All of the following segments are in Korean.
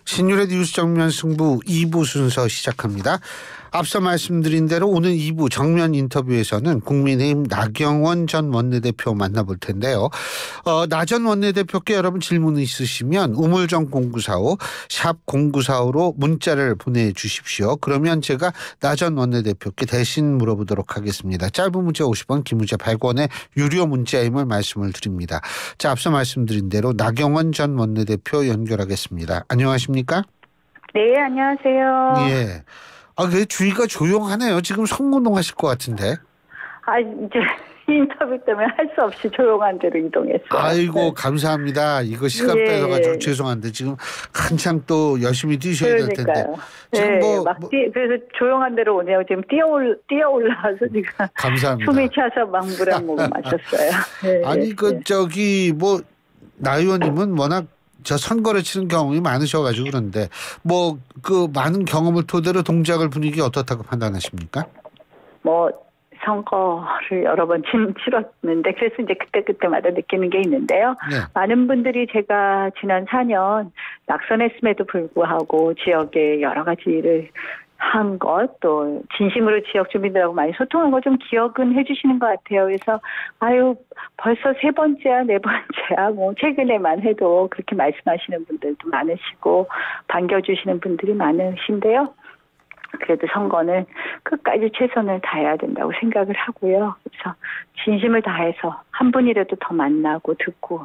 신율의 뉴스 정면 승부 2부 순서 시작합니다. 앞서 말씀드린 대로 오늘 2부 정면 인터뷰에서는 국민의힘 나경원 전 원내대표 만나볼 텐데요. 나 전 원내대표께 여러분 질문 있으시면 우물정 0945 샵 0945로 문자를 보내주십시오. 그러면 제가 나 전 원내대표께 대신 물어보도록 하겠습니다. 짧은 문자 50원, 긴 문자 100원의 유료 문자임을 말씀을 드립니다. 자, 앞서 말씀드린 대로 나경원 전 원내대표 연결하겠습니다. 안녕하십니까? 네, 안녕하세요. 예. 그 주위가 조용하네요. 지금 선거운동하실 것 같은데. 이제 인터뷰 때문에 할 수 없이 조용한 데로 이동했어요. 아이고, 네. 감사합니다. 이거 시간 뺏어가지고 죄송한데 지금 한창 또 열심히 뛰셔야 될 텐데. 지금 그래서 조용한 데로 오네요. 지금 뛰어올라와서 지금 감사합니다. 숨이 차서 막 물 한 모금 마셨어요. 네, 아니 나 의원님은 워낙 선거를 치는 경험이 많으셔가지고 그런데 많은 경험을 토대로 동작을 분위기 어떻다고 판단하십니까? 선거를 여러 번 치렀는데 그래서 이제 그때마다 느끼는 게 있는데요. 네. 많은 분들이 제가 지난 4년 낙선했음에도 불구하고 지역에 여러 가지 일을 한 것, 또 진심으로 지역 주민들하고 많이 소통한 거 좀 기억은 해주시는 것 같아요. 그래서 벌써 3번째야 4번째야 최근에만 해도 그렇게 말씀하시는 분들도 많으시고 반겨주시는 분들이 많으신데요. 그래도 선거는 끝까지 최선을 다해야 된다고 생각을 하고요. 그래서 진심을 다해서 한 분이라도 더 만나고 듣고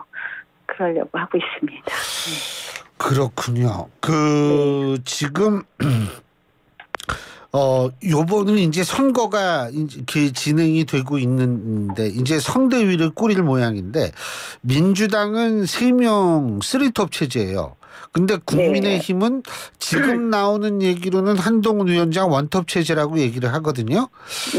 그러려고 하고 있습니다. 네. 그렇군요. 지금 요번은 이제 선거가 이렇게 진행이 되고 있는데 이제 선대위를 꾸릴 모양인데 민주당은 3명 3톱 체제예요. 근데 국민의힘은 지금 나오는 얘기로는 한동훈 위원장 원톱 체제라고 얘기를 하거든요.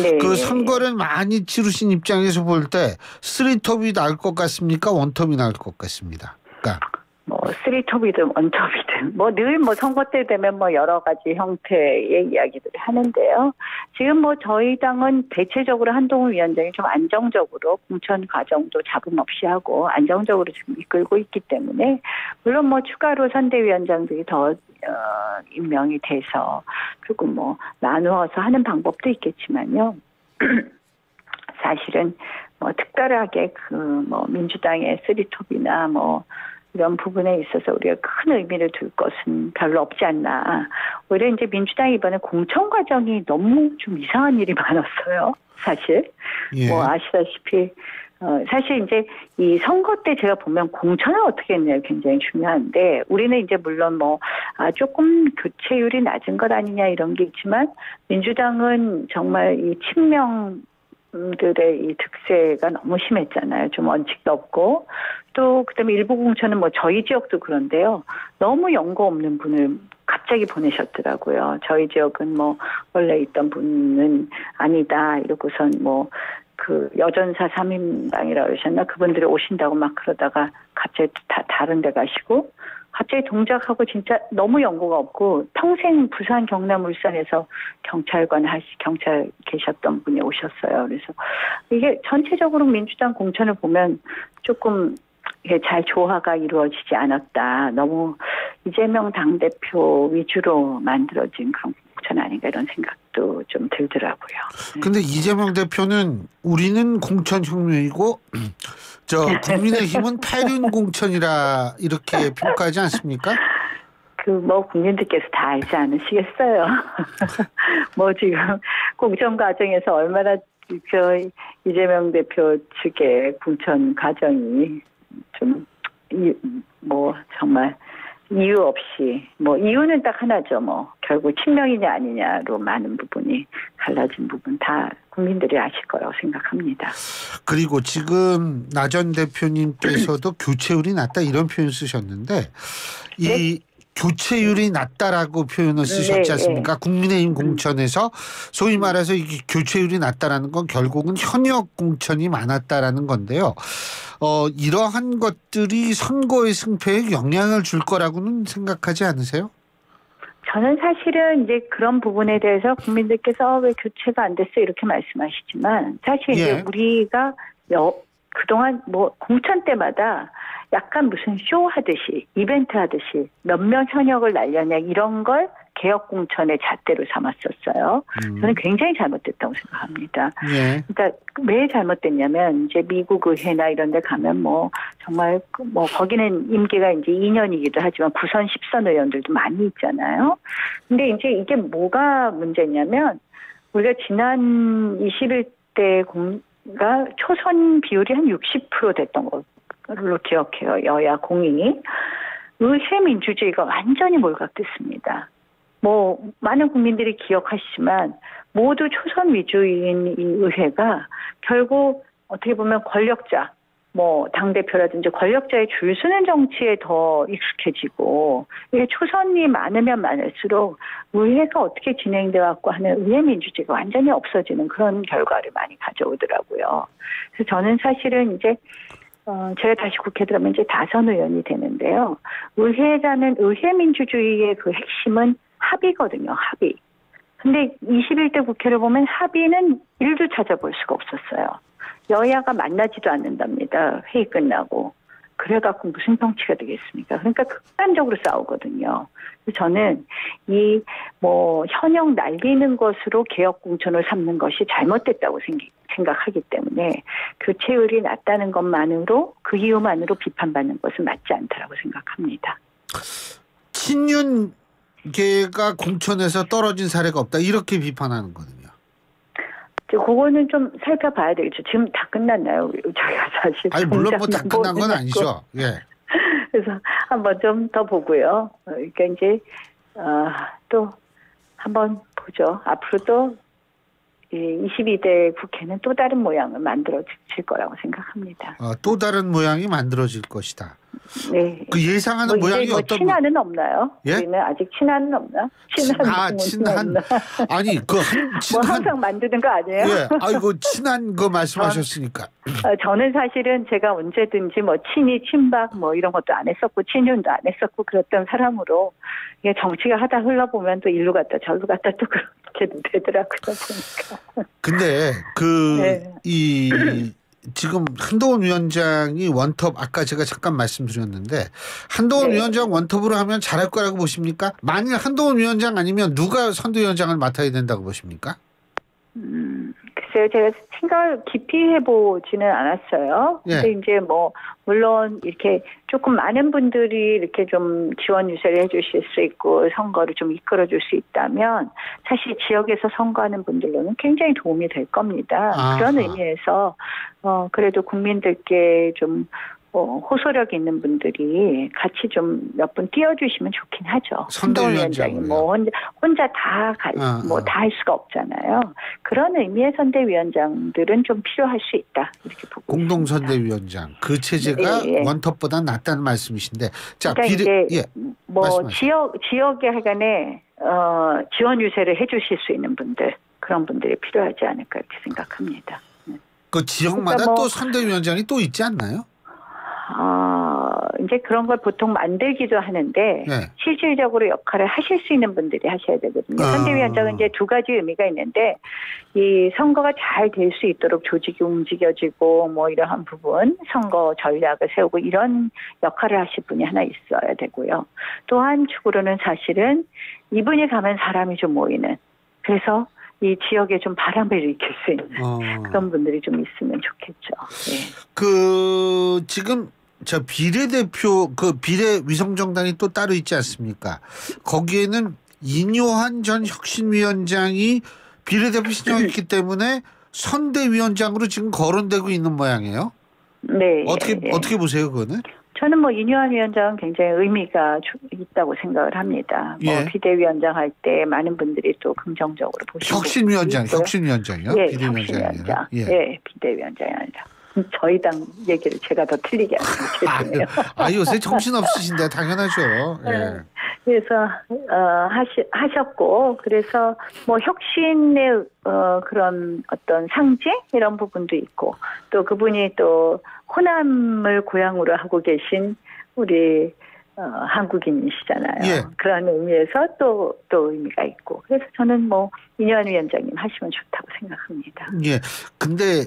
네. 그 선거를 많이 치르신 입장에서 볼 때 3톱이 나을 것 같습니까? 원톱이 나을 것 같습니다. 그러니까 3톱이든 원톱이든 늘 선거 때 되면 여러 가지 형태의 이야기들을 하는데요. 지금 저희 당은 대체적으로 한동훈 위원장이 좀 안정적으로 공천 과정도 잡음 없이 하고 안정적으로 지금 이끌고 있기 때문에 물론 추가로 선대위원장들이 더 임명이 돼서 그리고 나누어서 하는 방법도 있겠지만요. 사실은 특별하게 민주당의 3톱이나 이런 부분에 있어서 우리가 큰 의미를 둘 것은 별로 없지 않나. 오히려 이제 민주당이 이번에 공천 과정이 너무 좀 이상한 일이 많았어요. 사실. 예. 아시다시피 사실 이제 이 선거 때 제가 보면 공천을 어떻게 했냐가 굉장히 중요한데 우리는 이제 물론 조금 교체율이 낮은 것 아니냐 이런 게 있지만 민주당은 정말 이 친명 들의 이 득세가 너무 심했잖아요. 좀 원칙도 없고 또 그다음에 일부 공천은 저희 지역도 그런데요. 너무 연고 없는 분을 갑자기 보내셨더라고요. 저희 지역은 원래 있던 분은 아니다 이러고선 여전사 3인방이라고 그러셨나 그분들이 오신다고 막 그러다가 갑자기 다른 데 가시고 갑자기 동작하고 진짜 너무 연고가 없고 평생 부산, 경남, 울산에서 경찰 계셨던 분이 오셨어요. 그래서 이게 전체적으로 민주당 공천을 보면 조금 이게 잘 조화가 이루어지지 않았다. 너무 이재명 당대표 위주로 만들어진 그런 공천 아닌가 이런 생각도 좀 들더라고요. 근데 이재명 대표는 우리는 공천혁명이고 국민의힘은 패륜 공천이라 이렇게 평가하지 않습니까? 국민들께서 다 알지 않으시겠어요. 지금 공천 과정에서 얼마나 이재명 대표 측의 공천 과정이 좀 정말 이유 없이 이유는 딱 하나죠. 결국 친명이냐 아니냐로 많은 부분이 갈라진 부분 다 국민들이 아실 거라고 생각합니다. 그리고 지금 나 전 대표님께서도 교체율이 낮다 이런 표현 쓰셨는데 이 교체율이 낮다라고 표현을 쓰셨지 않습니까? 국민의힘 공천에서 소위 말해서 이게 교체율이 낮다라는 건 결국은 현역 공천이 많았다라는 건데요. 이러한 것들이 선거의 승패에 영향을 줄 거라고는 생각하지 않으세요? 저는 사실은 이제 그런 부분에 대해서 국민들께서 왜 교체가 안 됐어 이렇게 말씀하시지만 사실 이제 우리가 그동안 뭐 공천 때마다 약간 무슨 쇼 하듯이 이벤트 하듯이 몇몇 현역을 날려냐 이런 걸 개혁 공천의 잣대로 삼았었어요. 저는 굉장히 잘못됐다고 생각합니다. 예. 그러니까 왜 잘못됐냐면 이제 미국 의회나 이런 데 가면 뭐 정말 뭐 거기는 임기가 이제 2년이기도 하지만 9선 10선 의원들도 많이 있잖아요. 근데 이제 이게 뭐가 문제냐면 우리가 지난 21대 공가 초선 비율이 한 60% 됐던 걸로 기억해요. 여야 공이. 의회 민주주의가 완전히 몰각됐습니다. 뭐 많은 국민들이 기억하시지만 모두 초선 위주인 이 의회가 결국 어떻게 보면 권력자, 뭐 당대표라든지 권력자의 줄 서는 정치에 더 익숙해지고 이게 초선이 많으면 많을수록 의회가 어떻게 진행돼 왔고 하는 의회 민주주의가 완전히 없어지는 그런 결과를 많이 가져오더라고요. 그래서 저는 사실은 이제 제가 다시 국회 들어가면 이제 다선 의원이 되는데요. 의회라는 의회 민주주의의 그 핵심은 합의거든요. 합의. 근데 21대 국회를 보면 합의는 일도 찾아볼 수가 없었어요. 여야가 만나지도 않는답니다. 회의 끝나고. 그래갖고 무슨 정치가 되겠습니까? 그러니까 극단적으로 싸우거든요. 그래서 저는 이 뭐 현역 날리는 것으로 개혁 공천을 삼는 것이 잘못됐다고 생각하기 때문에 교체율이 낮다는 것만으로 그 이유만으로 비판받는 것은 맞지 않다라고 생각합니다. 친윤계가 공천에서 떨어진 사례가 없다 이렇게 비판하는 거든요. 그거는 좀 살펴봐야 되겠죠. 지금 다 끝났나요? 저희가 사실. 아니 물론 뭐 다 끝난 건 아니죠. 예. 그래서 한번 좀 더 보고요. 그러니까 이제 또 한번 보죠. 앞으로 또 22대 국회는 또 다른 모양을 만들어질 거라고 생각합니다. 또 다른 모양이 만들어질 것이다. 네. 그 예상하는 뭐 모양이 뭐 어떤? 친한은 없나요? 예? 우리는 아직 친한은 없나? 친한. 아니 그 뭐 친한. 항상 만드는 거 아니에요? 예. 아이고 친한 거 말씀하셨으니까. 저는 사실은 제가 언제든지 뭐 친이 친박 뭐 이런 것도 안 했었고 친윤도 안 했었고 그랬던 사람으로 이게 정치가 하다 흘러보면 또 일로 갔다 절로 갔다 또 그렇게 되더라고요. 보니까. 근데 지금 한동훈 위원장이 원톱 아까 제가 잠깐 말씀드렸는데 한동훈 위원장 원톱으로 하면 잘할 거라고 보십니까? 만일 한동훈 위원장 아니면 누가 선대위원장을 맡아야 된다고 보십니까? 글쎄요, 제가 생각을 깊이 해보지는 않았어요. 예. 근데 이제 뭐, 물론 이렇게 조금 많은 분들이 이렇게 좀 지원 유세를 해주실 수 있고 선거를 좀 이끌어줄 수 있다면 사실 지역에서 선거하는 분들로는 굉장히 도움이 될 겁니다. 그런 의미에서, 그래도 국민들께 좀 호소력 있는 분들이 같이 좀 몇 분 띄워주시면 좋긴 하죠. 선대위원장이 뭐 혼자 다 할 수가 없잖아요. 그런 의미의 선대위원장들은 좀 필요할 수 있다 이렇게 보고 공동 선대위원장 그 체제가 원톱보다 낫다는 말씀이신데 자 그러니까 이제 뭐 지역에 하간에 지원 유세를 해주실 수 있는 분들 그런 분들이 필요하지 않을까 이렇게 생각합니다. 그 지역마다 또 선대위원장이 또 있지 않나요? 이제 그런 걸 보통 만들기도 하는데 실질적으로 역할을 하실 수 있는 분들이 하셔야 되거든요. 선대위원장은 이제 두 가지 의미가 있는데 이 선거가 잘 될 수 있도록 조직이 움직여지고 뭐 이러한 부분 선거 전략을 세우고 이런 역할을 하실 분이 하나 있어야 되고요. 또 한 축으로는 사실은 이분이 가면 사람이 좀 모이는 그래서 이 지역에 좀 바람을 일으킬 수 있는 그런 분들이 좀 있으면 좋겠죠. 네. 지금 저 비례대표 비례위성정당이 또 따로 있지 않습니까? 거기에는 인요한 전 혁신위원장이 비례대표 신청했기 때문에 선대위원장으로 지금 거론되고 있는 모양이에요. 네. 어떻게 보세요, 그거는? 저는 뭐 인요한 위원장은 굉장히 의미가 있다고 생각을 합니다. 뭐 비대위원장 할 때 많은 분들이 또 긍정적으로 보시고 혁신위원장이요? 비대위원장. 비대위원장이 아니라. 저희 당 얘기를 제가 더 틀리게 하는 죄송해요. 요새 정신 없으신데 당연하죠. 예. 그래서 하셨고 그래서 뭐 혁신의 그런 어떤 상징 이런 부분도 있고 또 그분이 또 호남을 고향으로 하고 계신 우리 한국인이시잖아요. 그런 의미에서 또 의미가 있고 그래서 저는 뭐 인요한 위원장님 하시면 좋다고 생각합니다. 예. 근데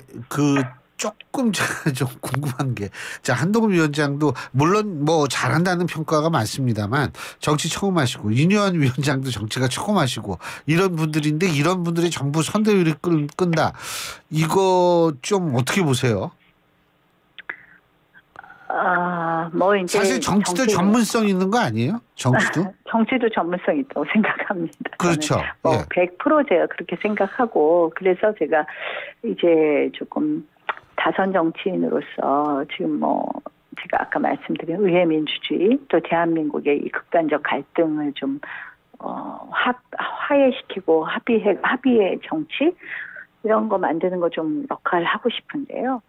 조금 제가 좀 궁금한 게, 자, 한동훈 위원장도 물론 뭐 잘한다는 평가가 많습니다만 정치 처음 하시고, 윤여한 위원장도 정치가 처음 하시고 이런 분들인데, 이런 분들이 전부 선대위를 끈다. 이거 좀 어떻게 보세요? 뭐 이제 사실 정치도 전문성 있는 거 아니에요? 정치도? 정치도 전문성 있다고 생각합니다. 그렇죠. 뭐 예. 100% 제가 그렇게 생각하고, 그래서 제가 이제 조금 다선 정치인으로서 지금 뭐 제가 아까 말씀드린 의회 민주주의, 또 대한민국의 이 극단적 갈등을 좀 화해시키고 합의의 정치, 이런 거 만드는 거 좀 역할을 하고 싶은데요.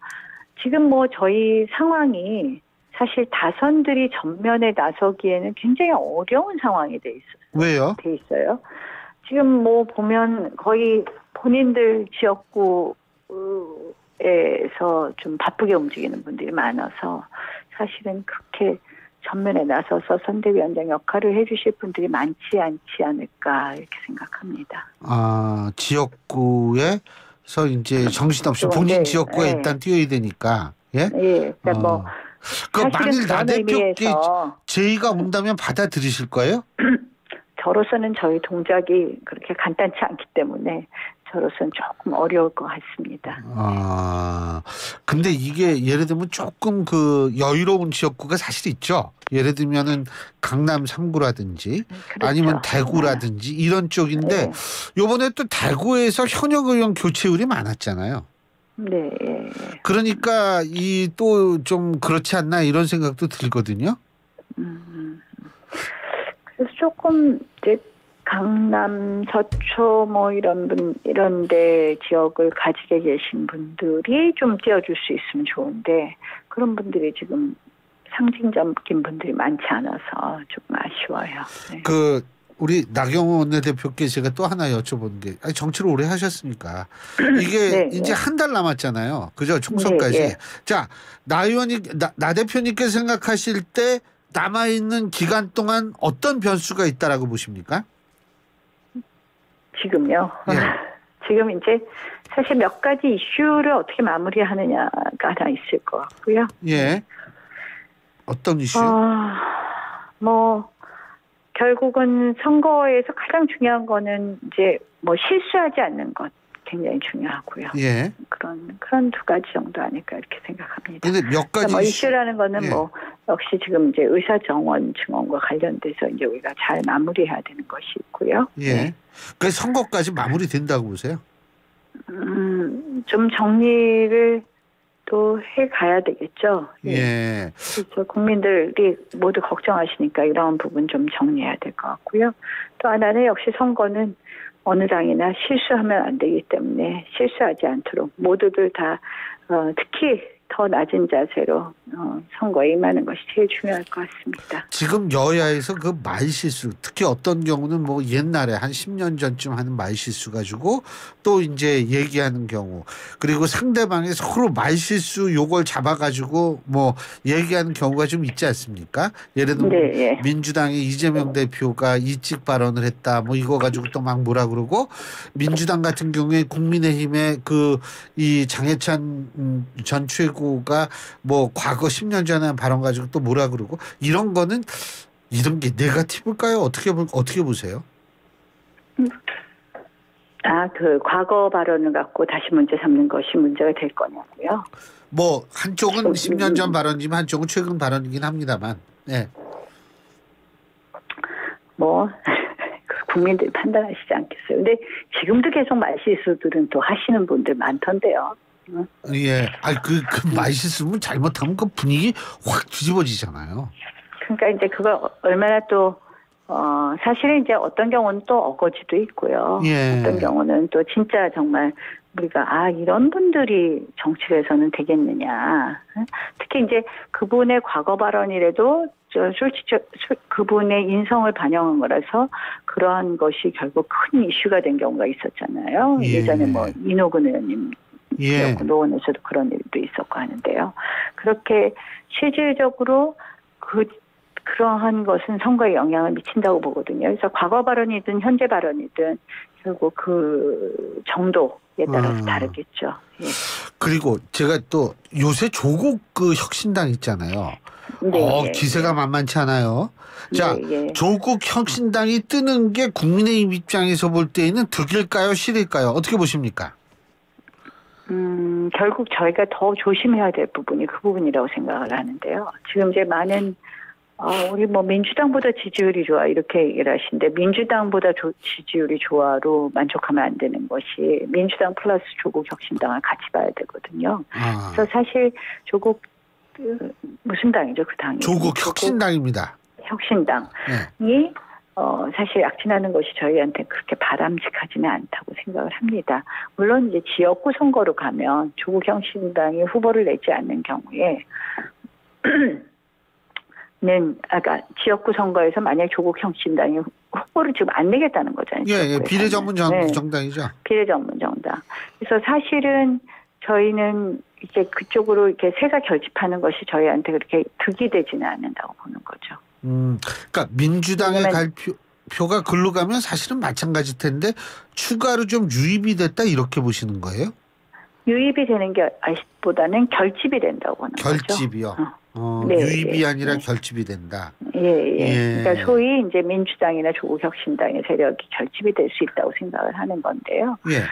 지금 뭐 저희 상황이 사실 다선들이 전면에 나서기에는 굉장히 어려운 상황이 돼 왜요? 있어요. 지금 뭐 보면 거의 본인들 지역구에서 좀 바쁘게 움직이는 분들이 많아서 사실은 그렇게 전면에 나서서 선대위원장 역할을 해주실 분들이 많지 않지 않을까 이렇게 생각합니다. 지역구에서 이제 정신없이 본인 지역구에 일단 뛰어야 되니까. 예? 예, 그러니까 뭐 그 만일 그런 나대표께 의미에서 제의가 온다면 받아들이실 거예요? 저로서는 저희 동작이 그렇게 간단치 않기 때문에 저로서는 조금 어려울 것 같습니다. 근데 이게 예를 들면 조금 그 여유로운 지역구가 사실 있죠. 예를 들면은 강남 3구라든지 그렇죠. 아니면 대구라든지 이런 쪽인데, 네. 요번에 또 대구에서 현역 의원 교체율이 많았잖아요. 네. 그러니까 이 또 좀 그렇지 않나 이런 생각도 들거든요. 그래서 조금 이제 강남, 서초 뭐 이런데 지역을 가지게 계신 분들이 좀 띄워줄 수 있으면 좋은데, 그런 분들이 지금 상징적인 분들이 많지 않아서 조금 아쉬워요. 네. 우리 나경원 원내대표께 제가 또 하나 여쭤보는 게, 정치를 오래 하셨으니까 이게 네, 이제 네. 한 달 남았잖아요. 그죠? 총선까지. 네, 네. 자, 나 대표님께서 생각하실 때 남아있는 기간 동안 어떤 변수가 있다라고 보십니까? 지금요. 예. 지금 이제 사실 몇 가지 이슈를 어떻게 마무리하느냐가 하나 있을 것 같고요. 예. 어떤 이슈? 뭐 결국은 선거에서 가장 중요한 거는 이제 뭐 실수하지 않는 것 굉장히 중요하고요. 예. 그런 두 가지 정도 아닐까 이렇게 생각합니다. 근데 몇 가지 뭐 이슈라는 거는 예. 뭐 역시 지금 이제 의사 정원 증언과 관련돼서 이제 우리가 잘 마무리해야 되는 것이 있고요. 예. 네. 그 선거까지 마무리된다고 보세요? 좀 정리를 또 해가야 되겠죠. 예. 그래서 국민들이 모두 걱정하시니까 이런 부분 좀 정리해야 될 것 같고요. 또 하나는 역시 선거는 어느 당이나 실수하면 안 되기 때문에 실수하지 않도록 모두들 다 특히 더 낮은 자세로 선거에 임하는 것이 제일 중요할 것 같습니다. 지금 여야에서 그 말실수, 특히 어떤 경우는 뭐 옛날에 한 10년 전쯤 하는 말실수 가지고 또 이제 얘기하는 경우, 그리고 상대방이 서로 말실수 요걸 잡아가지고 뭐 얘기하는 경우가 좀 있지 않습니까? 예를 들면 네. 민주당의 이재명 대표가 이직 발언을 했다, 뭐 이거 가지고 또 막 뭐라 그러고, 민주당 같은 경우에 국민의힘의 이 장해찬 전 최고가 뭐 과거 10년 전에 한 발언 가지고 또 뭐라 그러고, 이런 거는 이런 게 네거티브일까요? 어떻게 보세요? 그 과거 발언을 갖고 다시 문제 삼는 것이 문제가 될 거냐고요? 뭐 한쪽은 10년 전 발언이지만 한쪽은 최근 발언이긴 합니다만. 네. 뭐 국민들이 판단하시지 않겠어요. 근데 지금도 계속 말실수들은 또 하시는 분들 많던데요. 예. 그 말실수면 잘못하면 그 분위기 확 뒤집어지잖아요. 그러니까 이제 그걸 얼마나 또 사실은 이제 어떤 경우는 또 어거지도 있고요. 예. 어떤 경우는 또 진짜 정말 우리가 이런 분들이 정치에서는 되겠느냐. 특히 이제 그분의 과거 발언이라도 솔직히 그분의 인성을 반영한 거라서 그러한 것이 결국 큰 이슈가 된 경우가 있었잖아요. 예. 예전에 뭐 이노근 의원님 예. 노원에서도 그런 일도 있었고 하는데요. 그렇게 실질적으로 그러한 것은 선거에 영향을 미친다고 보거든요. 그래서 과거 발언이든 현재 발언이든 결국 그 정도에 따라서 다르겠죠. 예. 그리고 제가 또 요새 조국 그 혁신당 있잖아요. 네. 기세가 만만치 않아요. 자, 예, 예. 조국 혁신당이 뜨는 게 국민의힘 입장에서 볼 때에는 득일까요, 실일까요? 어떻게 보십니까? 결국 저희가 더 조심해야 될 부분이 그 부분이라고 생각을 하는데요. 지금 이제 많은 우리 뭐 민주당보다 지지율이 좋아 이렇게 얘기를 하시는데 민주당보다 지지율이 좋아로 만족하면 안 되는 것이 민주당 플러스 조국 혁신당을 같이 봐야 되거든요. 그래서 사실 조국 무슨 당이죠 그 당이? 조국 혁신당입니다. 혁신당이 네. 사실 약진하는 것이 저희한테 그렇게 바람직하지는 않다고 생각을 합니다. 물론 이제 지역구 선거로 가면 조국 혁신당이 후보를 내지 않는 경우에 아까 지역구 선거에서 만약 조국 혁신당이 후보를 지금 안 내겠다는 거잖아요. 예, 비례전문 정당이죠. 비례전문 정당. 그래서 사실은 저희는 이제 그쪽으로 이렇게 세가 결집하는 것이 저희한테 그렇게 득이 되지는 않는다고 보는 거죠. 그러니까 민주당의 표가 글로 가면 사실은 마찬가지일 텐데 추가로 좀 유입이 됐다 이렇게 보시는 거예요? 유입이 되는 게 보다는 결집이 된다고 보는 거죠. 결집이요. 네, 유입이 아니라 네. 결집이 된다. 예. 그러니까 소위 이제 민주당이나 조국 혁신당의 세력이 결집이 될 수 있다고 생각을 하는 건데요. 예.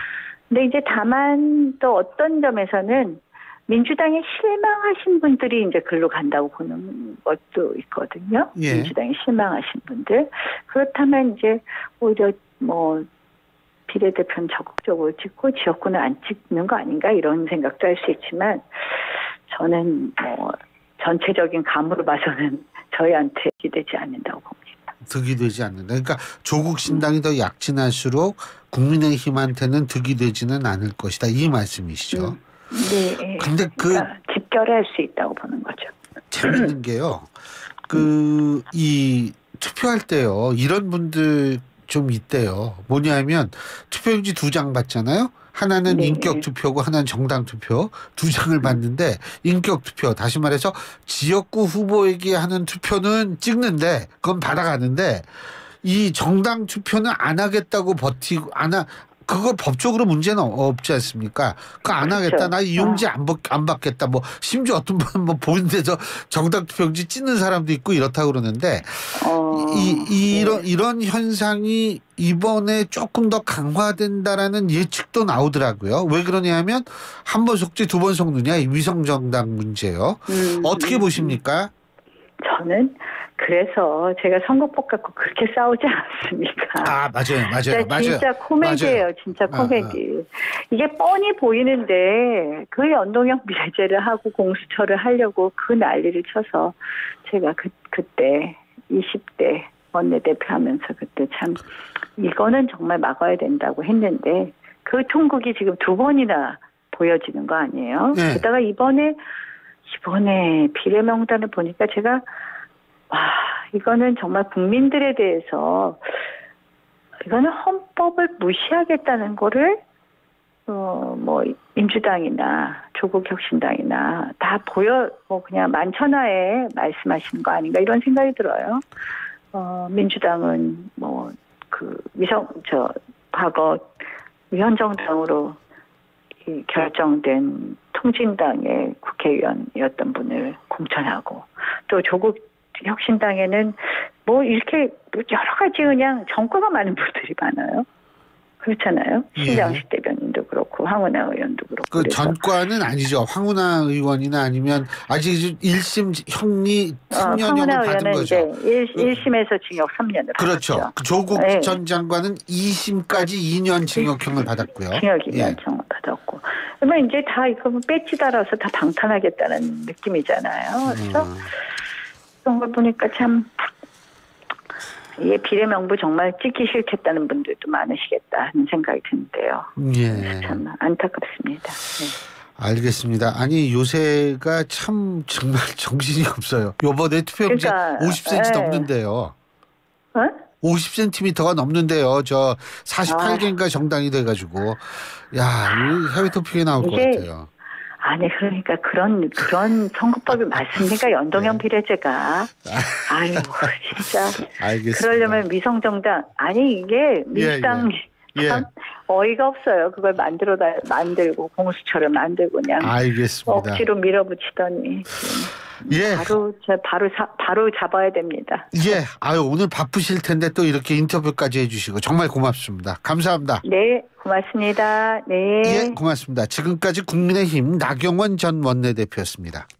근데 이제 다만 또 어떤 점에서는 민주당에 실망하신 분들이 이제 글로 간다고 보는 것도 있거든요. 예. 민주당에 실망하신 분들. 그렇다면 이제 오히려 뭐 비례대표는 적극적으로 찍고 지역구는 안 찍는 거 아닌가 이런 생각도 할 수 있지만 저는 뭐 전체적인 감으로 봐서는 저희한테 기대지 않는다고 봅니다. 득이 되지 않는다. 그러니까 조국 신당이 더 약진할수록 국민의힘한테는 득이 되지는 않을 것이다. 이 말씀이시죠. 네. 근데 그러니까 집결할 수 있다고 보는 거죠. 재밌는 게요. 이 투표할 때요. 이런 분들 좀 있대요. 뭐냐면 투표용지 2장 받잖아요. 하나는 네. 인격 투표고 하나는 정당 투표 2장을 받는데 인격 투표 다시 말해서 지역구 후보에게 하는 투표는 찍는데 그건 받아가는데 이 정당 투표는 안 하겠다고 버티고 그거 법적으로 문제는 없지 않습니까? 그거 안 그렇죠. 하겠다. 나 이 용지 안 받겠다. 뭐 심지어 어떤 분은 뭐 보는 데서 정당 투표용지 찢는 사람도 있고 이렇다고 그러는데 이런 현상이 이번에 조금 더 강화된다라는 예측도 나오더라고요. 왜 그러냐면 한 번 속지 2번 속느냐 이 위성 정당 문제요. 어떻게 보십니까? 저는 그래서 제가 선거법 갖고 그렇게 싸우지 않았습니까? 맞아요. 진짜 코미디예요. 맞아요. 진짜 코미디. 이게 뻔히 보이는데 그 연동형 비례제를 하고 공수처를 하려고 그 난리를 쳐서 제가 그때 20대 원내대표 하면서 그때 참 이거는 정말 막아야 된다고 했는데 그 통곡이 지금 2번이나 보여지는 거 아니에요? 네. 게다가 이번에 비례명단을 보니까 제가 이거는 정말 국민들에 대해서 이거는 헌법을 무시하겠다는 거를 뭐 민주당이나 조국혁신당이나 다 그냥 만천하에 말씀하시는 거 아닌가 이런 생각이 들어요. 민주당은 뭐 과거 위헌정당으로 결정된 통진당의 국회의원이었던 분을 공천하고 또 조국 혁신당에는 뭐 이렇게 여러 가지 그냥 정과가 많은 분들이 많아요. 그렇잖아요. 신장식 대변인도 그렇고 황운하 의원도 그렇고. 그 전과는 아니죠. 황운하 의원이나 아니면 아직 1심 형이 3년형을 받은 거죠. 이제 1심에서 징역 3년을 그렇죠. 받았죠. 조국 전 장관은 2심까지 2년 징역형을 받았고요. 징역 2년 징역을 받았고. 그러면 이제 다 이거 배지 달아서 다 방탄하겠다는 느낌이잖아요. 그래서 그런 걸 보니까 참 비례명부 정말 찍기 싫겠다는 분들도 많으시겠다 하는 생각이 드는데요. 참 안타깝습니다. 알겠습니다. 아니 요새가 참 정말 정신이 없어요. 요번에 투표용지 50cm 넘는데요. 50cm가 넘는데요. 저 48개인가 정당이 돼가지고 해외 토픽에 나올 것 같아요. 아니 그러니까 그런 선거법이 맞습니까? 연동형 비례제가. 아유 진짜. 알겠습니다. 그러려면 위성정당 이게 민주당 예. 참 어이가 없어요. 그걸 만들고 공수처를 만들고 그냥 알겠습니다. 억지로 밀어붙이더니 예. 바로 잡아야 됩니다. 예. 아유, 오늘 바쁘실 텐데 또 이렇게 인터뷰까지 해주시고 정말 고맙습니다. 감사합니다. 네, 고맙습니다. 네. 예, 고맙습니다. 지금까지 국민의힘 나경원 전 원내대표였습니다.